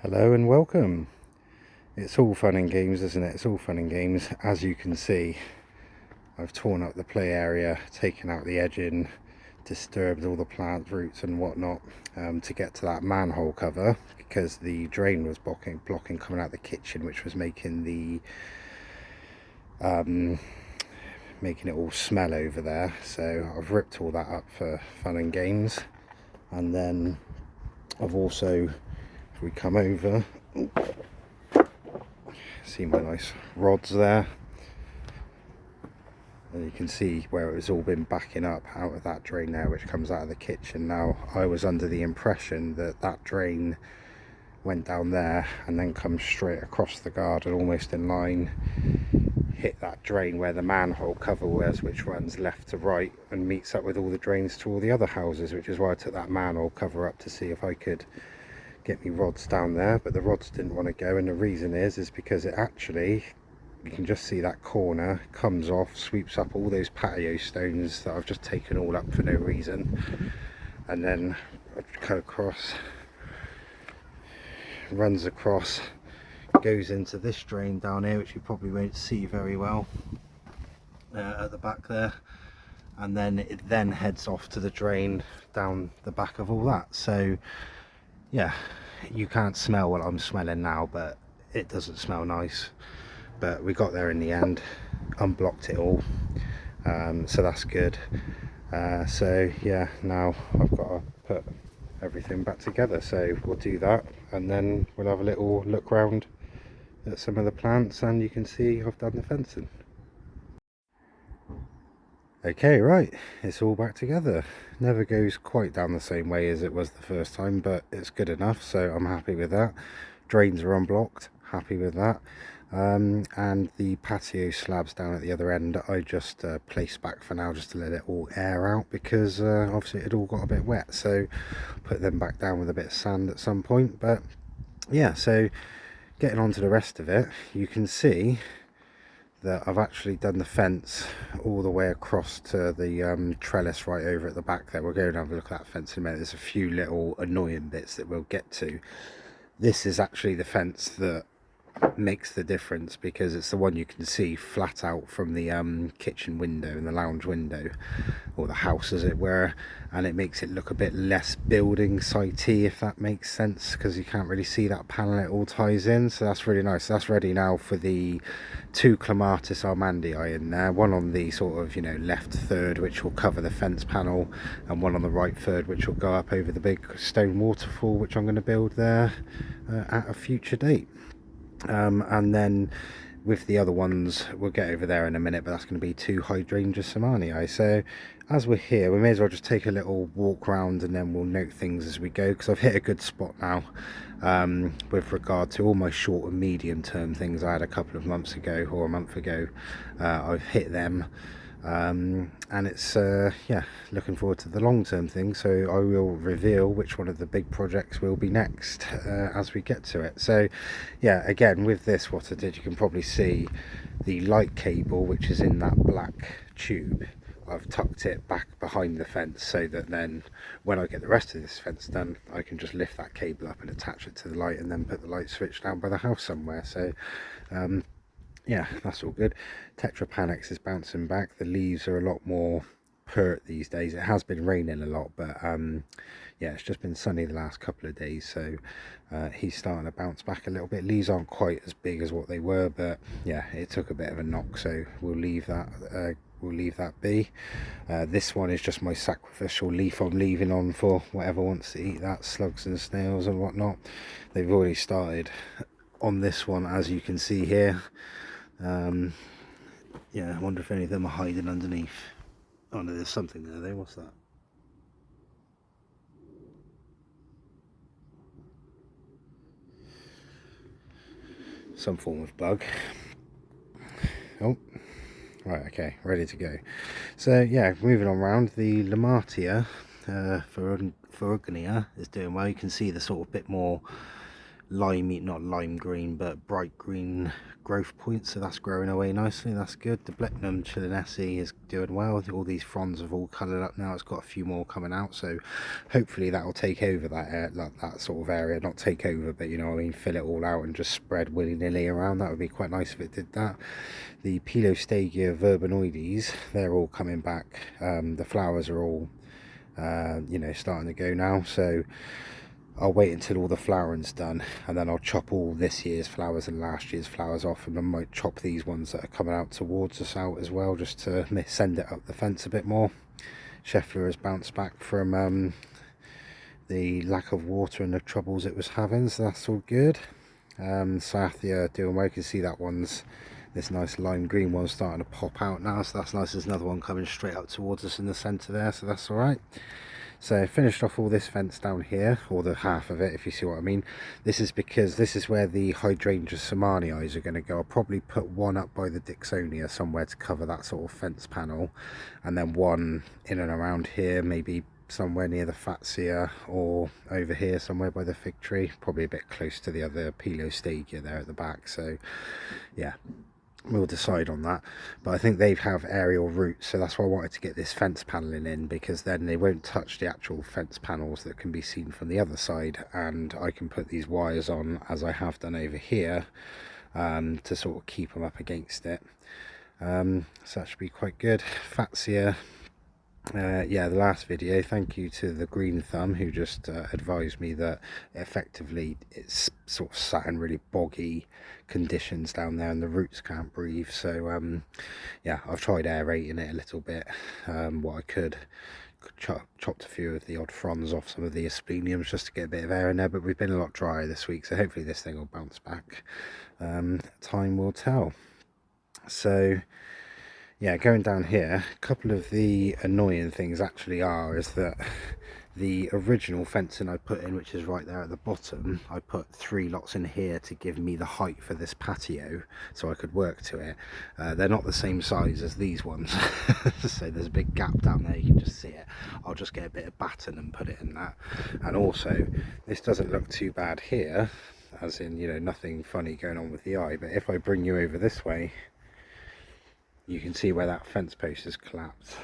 Hello and welcome. It's all fun and games, isn't it? It's all fun and games. As you can see, I've torn up the play area, taken out the edging, disturbed all the plant roots and whatnot to get to that manhole cover, because the drain was blocking coming out the kitchen, which was making it all smell over there. So I've ripped all that up for fun and games. And then I've also, if we come over, see my nice rods there, and you can see where it's all been backing up out of that drain there, which comes out of the kitchen. Now, I was under the impression that that drain went down there and then comes straight across the garden, almost in line, hit that drain where the manhole cover was, which runs left to right and meets up with all the drains to all the other houses, which is why I took that manhole cover up to see if I could get me rods down there. But the rods didn't want to go, and the reason is because it actually, you can just see that corner comes off, sweeps up all those patio stones that I've just taken all up for no reason, and then cut across, runs across, goes into this drain down here, which you probably won't see very well at the back there, and then it then heads off to the drain down the back of all that. So yeah, you can't smell what I'm smelling now, but it doesn't smell nice. But we got there in the end, unblocked it all, so that's good. So yeah, now I've got to put everything back together, so we'll do that, and then we'll have a little look round at some of the plants, and you can see I've done the fencing. Okay, right, it's all back together. Never goes quite down the same way as it was the first time, but it's good enough, so I'm happy with that. Drains are unblocked, happy with that. And the patio slabs down at the other end I just placed back for now, just to let it all air out, because obviously it all got a bit wet, so put them back down with a bit of sand at some point. But yeah, so getting on to the rest of it, you can see that I've actually done the fence all the way across to the trellis right over at the back there. We'll go and have a look at that fence in a minute. There's a few little annoying bits that we'll get to. This is actually the fence that makes the difference, because it's the one you can see flat out from the kitchen window and the lounge window, or the house as it were, and it makes it look a bit less building sitey, if that makes sense, because you can't really see that panel it all ties in. So that's really nice. So that's ready now for the two clematis armandii in there, one on the sort of, you know, left third, which will cover the fence panel, and one on the right third, which will go up over the big stone waterfall, which I'm going to build there at a future date. And then with the other ones, we'll get over there in a minute, but that's going to be two hydrangea samanii. So as we're here, we may as well just take a little walk around, and then we'll note things as we go, because I've hit a good spot now with regard to all my short and medium term things I had a couple of months ago, or a month ago. I've hit them. And it's yeah, looking forward to the long-term thing, so I will reveal which one of the big projects will be next as we get to it. So yeah, again, with this, what I did, you can probably see the light cable, which is in that black tube. I've tucked it back behind the fence, so that then when I get the rest of this fence done, I can just lift that cable up and attach it to the light, and then put the light switch down by the house somewhere. So yeah, that's all good. Tetrapanax is bouncing back. The leaves are a lot more pert these days. It has been raining a lot, but yeah, it's just been sunny the last couple of days, so he's starting to bounce back a little bit. Leaves aren't quite as big as what they were, but yeah, it took a bit of a knock, so we'll leave that be. This one is just my sacrificial leaf I'm leaving on for whatever wants to eat that, slugs and snails and whatnot. They've already started on this one, as you can see here. Yeah, I wonder if any of them are hiding underneath. Oh no, there's something there. What's that? Some form of bug. Oh, right, okay, ready to go. So yeah, moving on round, the Lematia Ferruginea is doing well. You can see the sort of bit more limey, not lime green, but bright green growth points, so that's growing away nicely. That's good. The Blechnum chilense is doing well. All these fronds have all coloured up now. It's got a few more coming out, so hopefully that will take over that that sort of area. Not take over, but you know what I mean, fill it all out and just spread willy-nilly around. That would be quite nice if it did that. The Pilostagia verbenoides, they're all coming back. The flowers are all you know, starting to go now, so I'll wait until all the flowering's done, and then I'll chop all this year's flowers and last year's flowers off, and I might chop these ones that are coming out towards us out as well, just to send it up the fence a bit more. Scheffler has bounced back from the lack of water and the troubles it was having, so that's all good. Cyathea doing well. You can see that one's, this nice lime green one, starting to pop out now, so that's nice. There's another one coming straight up towards us in the centre there, so that's all right. So I finished off all this fence down here, or the half of it, if you see what I mean. This is because this is where the Hydrangea Samanii are going to go. I'll probably put one up by the Dixonia somewhere to cover that sort of fence panel, and then one in and around here, maybe somewhere near the Fatsia, or over here somewhere by the fig tree, probably a bit close to the other Pilostagia there at the back. So yeah, we'll decide on that, but I think they have aerial roots, so that's why I wanted to get this fence paneling in, because then they won't touch the actual fence panels that can be seen from the other side, and I can put these wires on as I have done over here to sort of keep them up against it. So that should be quite good. Fatsia, yeah, the last video, thank you to the green thumb who just advised me that effectively it's sort of sat in really boggy conditions down there and the roots can't breathe. So yeah, I've tried aerating it a little bit, what I could. Chopped a few of the odd fronds off some of the aspleniums just to get a bit of air in there, but we've been a lot drier this week, so hopefully this thing will bounce back. Time will tell. So yeah, going down here, a couple of the annoying things actually is that the original fencing I put in, which is right there at the bottom, I put 3 lots in here to give me the height for this patio so I could work to it. They're not the same size as these ones, so there's a big gap down there, you can just see it. I'll just get a bit of batten and put it in that. And also, this doesn't look too bad here, as in, you know, nothing funny going on with the eye, but if I bring you over this way, you can see where that fence post has collapsed,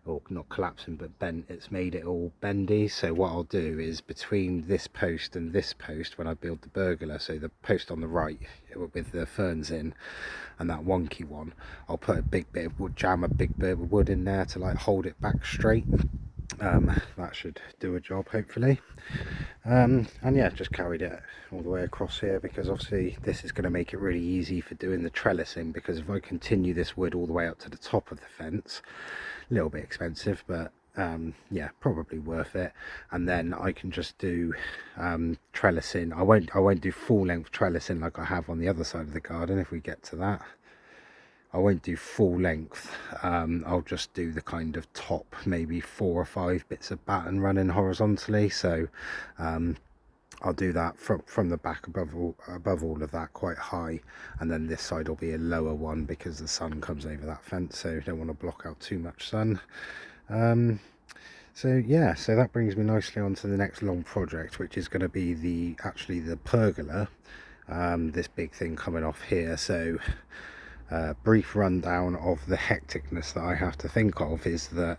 or not collapsing but bent. It's made it all bendy. So what I'll do is between this post and this post, when I build the pergola, so the post on the right with the ferns in and that wonky one, I'll put a big bit of wood, jam a big bit of wood in there to like hold it back straight. That should do a job hopefully. And yeah, just carried it all the way across here, because obviously this is going to make it really easy for doing the trellising, because if I continue this wood all the way up to the top of the fence, a little bit expensive, but yeah, probably worth it. And then I can just do trellising. I won't do full length trellising like I have on the other side of the garden. If we get to that, I won't do full length. I'll just do the kind of top, maybe 4 or 5 bits of batten running horizontally. So I'll do that from the back above all of that, quite high, and then this side will be a lower one because the sun comes over that fence, so you don't want to block out too much sun. So yeah, so that brings me nicely on to the next long project, which is going to be actually the pergola, this big thing coming off here. So brief rundown of the hecticness that I have to think of is that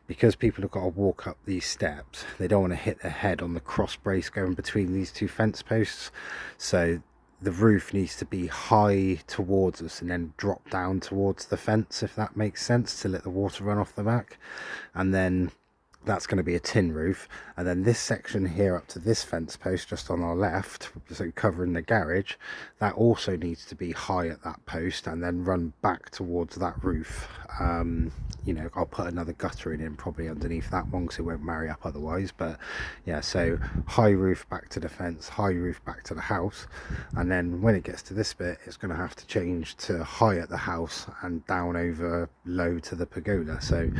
because people have got to walk up these steps, they don't want to hit their head on the cross brace going between these 2 fence posts. So the roof needs to be high towards us and then drop down towards the fence, if that makes sense, to let the water run off the back. And then that's going to be a tin roof, and then this section here up to this fence post just on our left, so covering the garage, that also needs to be high at that post and then run back towards that roof. You know, I'll put another guttering in probably underneath that one because it won't marry up otherwise. But yeah, so high roof back to the fence, high roof back to the house, and then when it gets to this bit, it's going to have to change to high at the house and down over low to the pergola. So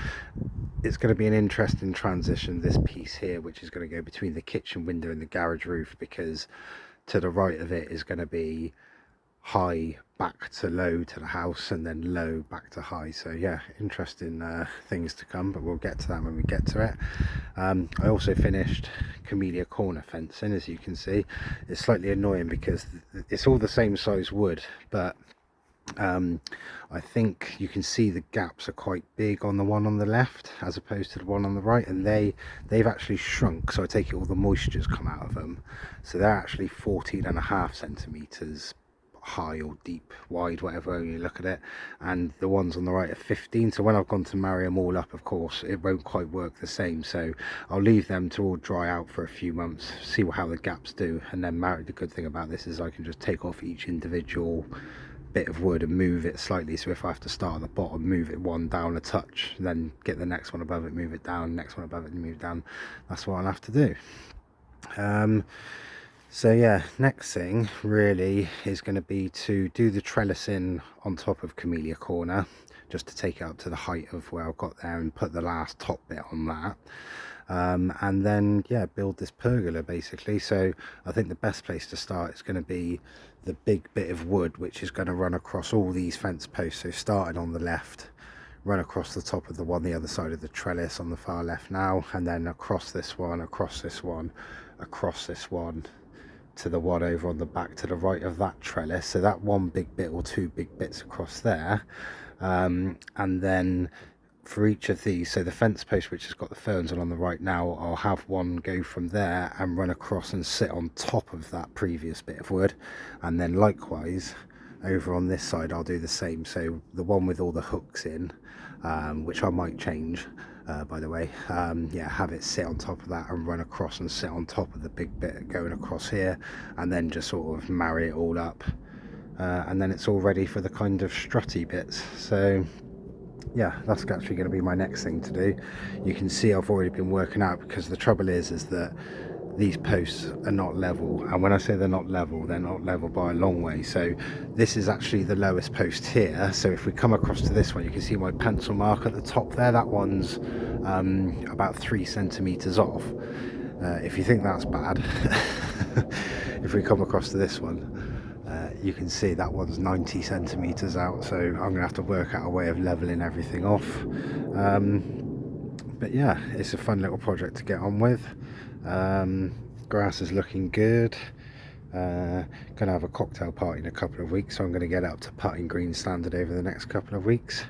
it's going to be an interesting transition, this piece here, which is going to go between the kitchen window and the garage roof, because to the right of it is going to be high back to low to the house, and then low back to high. So yeah, interesting things to come, but we'll get to that when we get to it. I also finished camellia corner fencing. As you can see, it's slightly annoying because it's all the same size wood, but I think you can see the gaps are quite big on the one on the left as opposed to the one on the right, and they've actually shrunk, so I take it all the moisture's come out of them, so they're actually 14.5 centimeters high or deep, wide, whatever you look at it, and the ones on the right are 15. So when I've gone to marry them all up, of course it won't quite work the same, so I'll leave them to all dry out for a few months, see how the gaps do, and then marry. The good thing about this is I can just take off each individual bit of wood and move it slightly, so if I have to start at the bottom, move it one down a touch, then get the next one above it, move it down, next one above it and move it down. That's what I'll have to do. So yeah, next thing really is going to be to do the trellising on top of camellia corner, just to take it up to the height of where I've got there and put the last top bit on that. And then yeah, build this pergola basically. So I think the best place to start is going to be the big bit of wood, which is going to run across all these fence posts. So starting on the left, run across the top of the one the other side of the trellis on the far left now, and then across this one, across this one, across this one, to the one over on the back to the right of that trellis. So that one big bit or two big bits across there, and then for each of these, so the fence post which has got the ferns on the right now, I'll have one go from there and run across and sit on top of that previous bit of wood, and then likewise over on this side I'll do the same. So the one with all the hooks in, which I might change, by the way, yeah, have it sit on top of that and run across and sit on top of the big bit going across here, and then just sort of marry it all up, and then it's all ready for the kind of strutty bits. So yeah, that's actually going to be my next thing to do. You can see I've already been working out, because the trouble is that these posts are not level, and when I say they're not level, they're not level by a long way. So this is actually the lowest post here, so if we come across to this one, you can see my pencil mark at the top there, that one's about 3 centimeters off. If you think that's bad, if we come across to this one, you can see that one's 90 centimeters out, so I'm gonna have to work out a way of leveling everything off. But yeah, it's a fun little project to get on with. Grass is looking good. Gonna have a cocktail party in a couple of weeks, so I'm gonna get up to putting green standard over the next couple of weeks,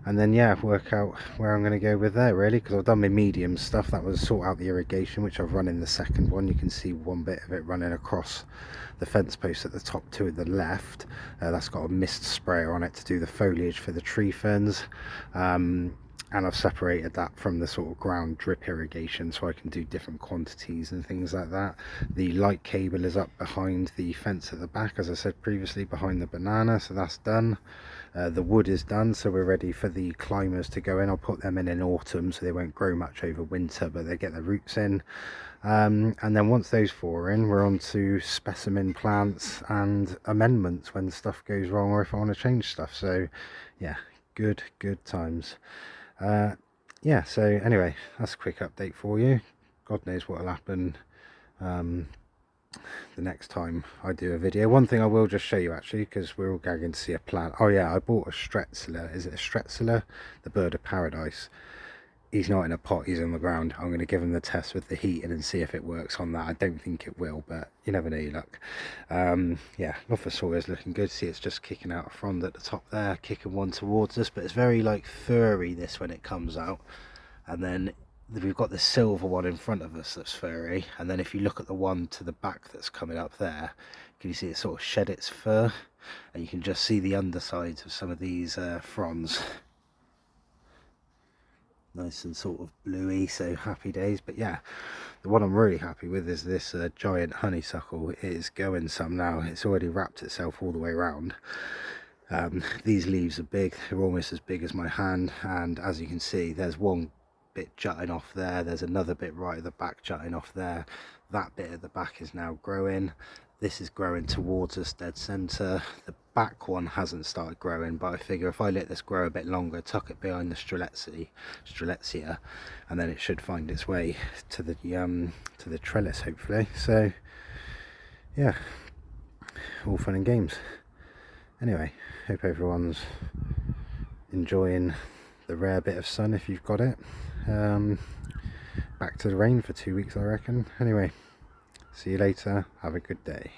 and then yeah, work out where I'm going to go with there really, because I've done my medium stuff. That was sort out the irrigation, which I've run in the second one. You can see one bit of it running across the fence post at the top to the left. That's got a mist sprayer on it to do the foliage for the tree ferns, and I've separated that from the sort of ground drip irrigation, so I can do different quantities and things like that. The light cable is up behind the fence at the back, as I said previously, behind the banana, so that's done. The wood is done, so we're ready for the climbers to go in. I'll put them in autumn, so they won't grow much over winter, but they get their roots in. And then once those 4 are in, we're on to specimen plants and amendments when stuff goes wrong, or if I want to change stuff. So yeah, good times. Yeah, so anyway, that's a quick update for you. God knows what will happen the next time I do a video. One thing I will just show you actually, because we're all gagging to see a plant. Oh yeah, I bought a Stretzler. Is it a Stretzler? The bird of paradise. He's not in a pot, he's on the ground. I'm going to give him the test with the heating and see if it works on that. I don't think it will, but you never know your luck. Yeah, Lophosaurus is looking good. See, it's just kicking out a frond at the top there, kicking one towards us, but it's very like furry this when it comes out. And then we've got the silver one in front of us that's furry, and then if you look at the one to the back that's coming up there, can you see it sort of shed its fur, and you can just see the undersides of some of these fronds. Nice and sort of bluey, so happy days. But yeah, the one I'm really happy with is this giant honeysuckle. It is going some now. It's already wrapped itself all the way around. These leaves are big, they're almost as big as my hand, and as you can see, there's one bit jutting off there, there's another bit right at the back jutting off there. That bit at the back is now growing. This is growing towards us dead center. The back one hasn't started growing, but I figure if I let this grow a bit longer, tuck it behind the strelitzia, and then it should find its way to the trellis hopefully. So yeah, all fun and games. Anyway, hope everyone's enjoying the rare bit of sun if you've got it. Back to the rain for 2 weeks, I reckon. Anyway, see you later. Have a good day.